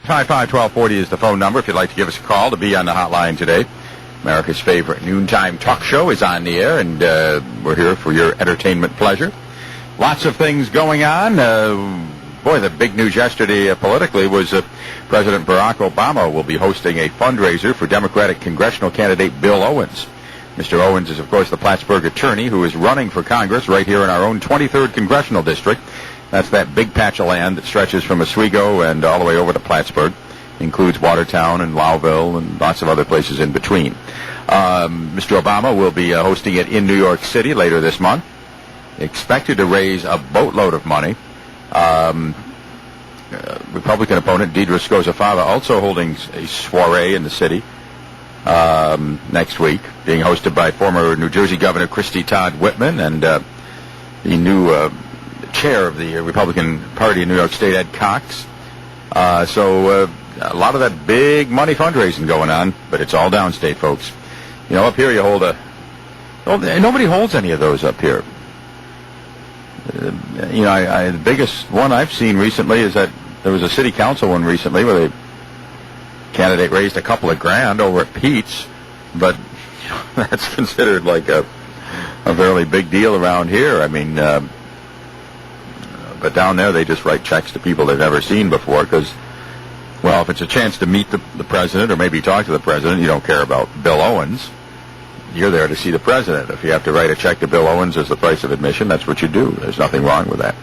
55-1240 is the phone number if you'd like to give us a call to be on the hotline today. America's favorite noontime talk show is on the air, and we're here for your entertainment pleasure. Lots of things going on. The big news yesterday politically was President Barack Obama will be hosting a fundraiser for Democratic congressional candidate Bill Owens. Mr. Owens is, of course, the Plattsburgh attorney who is running for Congress right here in our own 23rd Congressional District. That's that big patch of land that stretches from Oswego and all the way over to Plattsburgh. Includes Watertown and Lowville and lots of other places in between. Mr. Obama will be hosting it in New York City later this month. Expected to raise a boatload of money. Republican opponent Deidre Scozzafava also holding a soiree in the city next week, being hosted by former New Jersey Governor Christy Todd Whitman and the new chair of the Republican Party in New York State, Ed Cox. So a lot of that big money fundraising going on, but it's all downstate, folks. You know, up here you hold nobody holds any of those up here. The biggest one I've seen recently is that there was a city council one recently where the candidate raised a couple of grand over at Pete's, but that's considered like a fairly big deal around here. I mean, but down there they just write checks to people they've never seen before because, well, if it's a chance to meet the president or maybe talk to the president, you don't care about Bill Owens. You're there to see the president. If you have to write a check to Bill Owens as the price of admission, that's what you do. There's nothing wrong with that.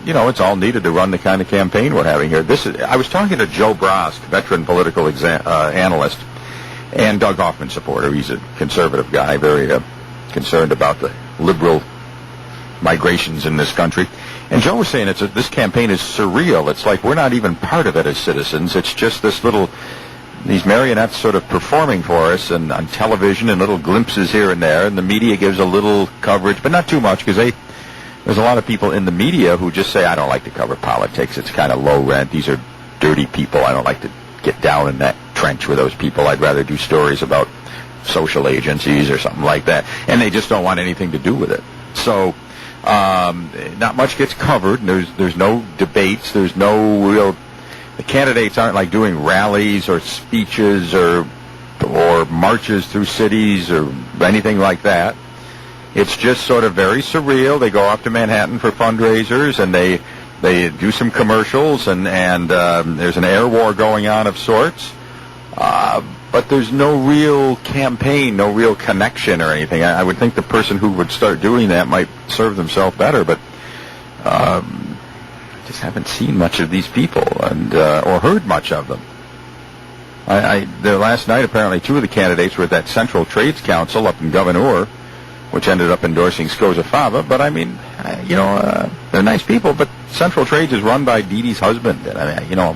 It's all needed to run the kind of campaign we're having here. I was talking to Joe Brosk, veteran political analyst, and Doug Hoffman supporter. He's a conservative guy, very concerned about the liberal migrations in this country. And Joe was saying this campaign is surreal. It's like we're not even part of it as citizens. It's just these marionettes sort of performing for us and on television and little glimpses here and there, and the media gives a little coverage, but not too much because there's a lot of people in the media who just say, I don't like to cover politics. It's kind of low rent. These are dirty people. I don't like to get down in that trench with those people. I'd rather do stories about social agencies or something like that. And they just don't want anything to do with it. So not much gets covered. There's no debates. There's no real... The candidates aren't like doing rallies or speeches or marches through cities or anything like that. It's just sort of very surreal. They go off to Manhattan for fundraisers, and they do some commercials, and there's an air war going on of sorts. But there's no real campaign, no real connection or anything. I would think the person who would start doing that might serve themselves better, but just haven't seen much of these people or heard much of them. Last night, apparently, two of the candidates were at that Central Trades Council up in Gouverneur, which ended up endorsing Scozzafava. But, I mean, they're nice people, but Central Trades is run by Dee Dee's husband. And,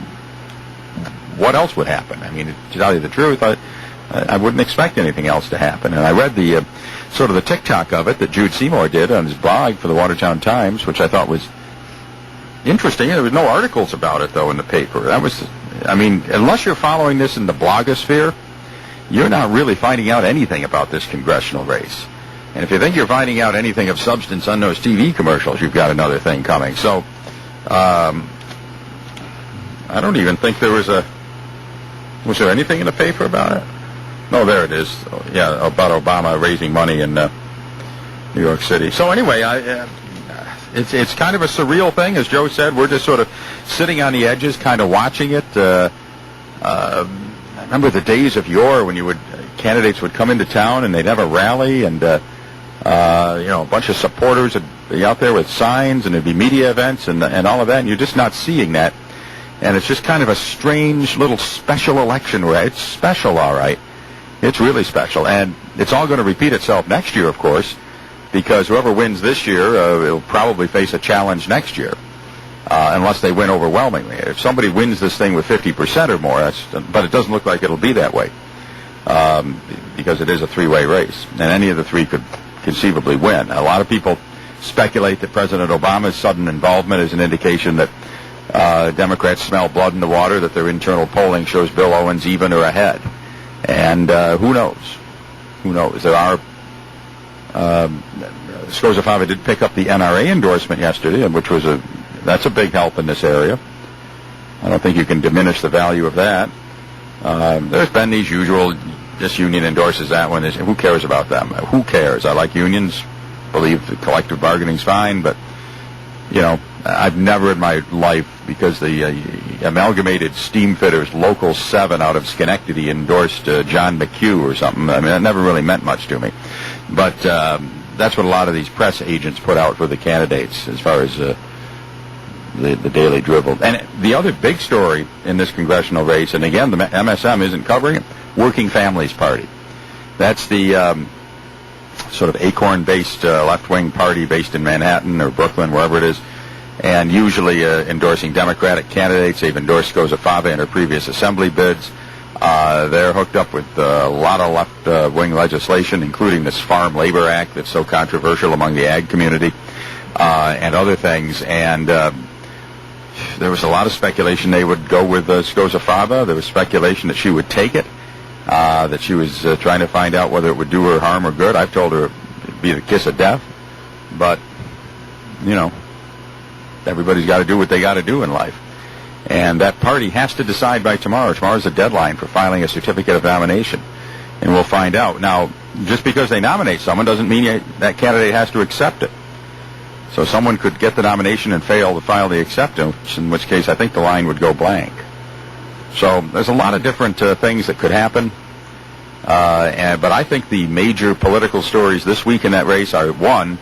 what else would happen? I mean, to tell you the truth, I wouldn't expect anything else to happen. And I read the sort of the TikTok of it that Jude Seymour did on his blog for the Watertown Times, which I thought was interesting. There was no articles about it, though, in the paper. Unless you're following this in the blogosphere, you're not really finding out anything about this congressional race. And if you think you're finding out anything of substance on those TV commercials, you've got another thing coming. So, I don't even think there was Was there anything in the paper about it? No, there it is. Yeah, about Obama raising money in New York City. So anyway, it's kind of a surreal thing, as Joe said. We're just sort of sitting on the edges, kind of watching it. I remember the days of yore when candidates would come into town and they'd have a rally, and a bunch of supporters would be out there with signs, and there'd be media events and all of that, and you're just not seeing that. And it's just kind of a strange little special election where it's special, all right. It's really special, and it's all going to repeat itself next year, of course, because whoever wins this year will probably face a challenge next year, unless they win overwhelmingly. If somebody wins this thing with 50% or more, but it doesn't look like it'll be that way, because it is a three-way race, and any of the three could conceivably win. A lot of people speculate that President Obama's sudden involvement is an indication that Democrats smell blood in the water, that their internal polling shows Bill Owens even or ahead. And who knows? Who knows? There are... Scozzafava did pick up the NRA endorsement yesterday, which was that's a big help in this area. I don't think you can diminish the value of that. There's been these usual, this union endorses that one. Who cares about them? Who cares? I like unions. Believe the collective bargaining's fine, but, you know, I've never in my life, because the Amalgamated Steamfitters Local 7 out of Schenectady endorsed John McHugh or something. I mean, that never really meant much to me. But that's what a lot of these press agents put out for the candidates as far as the daily dribble. And the other big story in this congressional race, and again, the MSM isn't covering it, Working Families Party. That's the sort of acorn-based left-wing party based in Manhattan or Brooklyn, wherever it is, and usually endorsing Democratic candidates. They've endorsed Scozzafava in her previous assembly bids. They're hooked up with a lot of left-wing legislation, including this Farm Labor Act that's so controversial among the ag community, and other things. And there was a lot of speculation they would go with Scozzafava. There was speculation that she would take it, that she was trying to find out whether it would do her harm or good. I've told her it would be the kiss of death. But, you know, everybody's got to do what they got to do in life. And that party has to decide by tomorrow. Tomorrow's the deadline for filing a certificate of nomination. And we'll find out. Now, just because they nominate someone doesn't mean that candidate has to accept it. So someone could get the nomination and fail to file the acceptance, in which case I think the line would go blank. So there's a lot of different things that could happen. But I think the major political stories this week in that race are, one,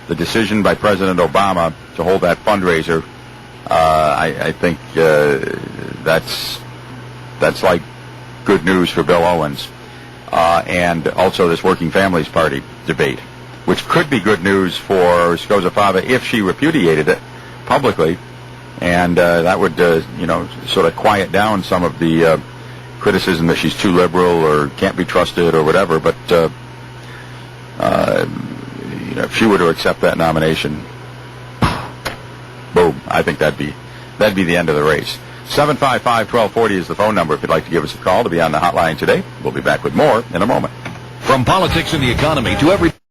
the decision by President Obama to hold that fundraiser. I think that's like good news for Bill Owens. And also this Working Families Party debate, which could be good news for Scozzafava if she repudiated it publicly, and that would, sort of quiet down some of the criticism that she's too liberal or can't be trusted or whatever. But if she were to accept that nomination, boom, I think that'd be the end of the race. 755-1240 is the phone number if you'd like to give us a call to be on the hotline today. We'll be back with more in a moment. From politics and the economy to every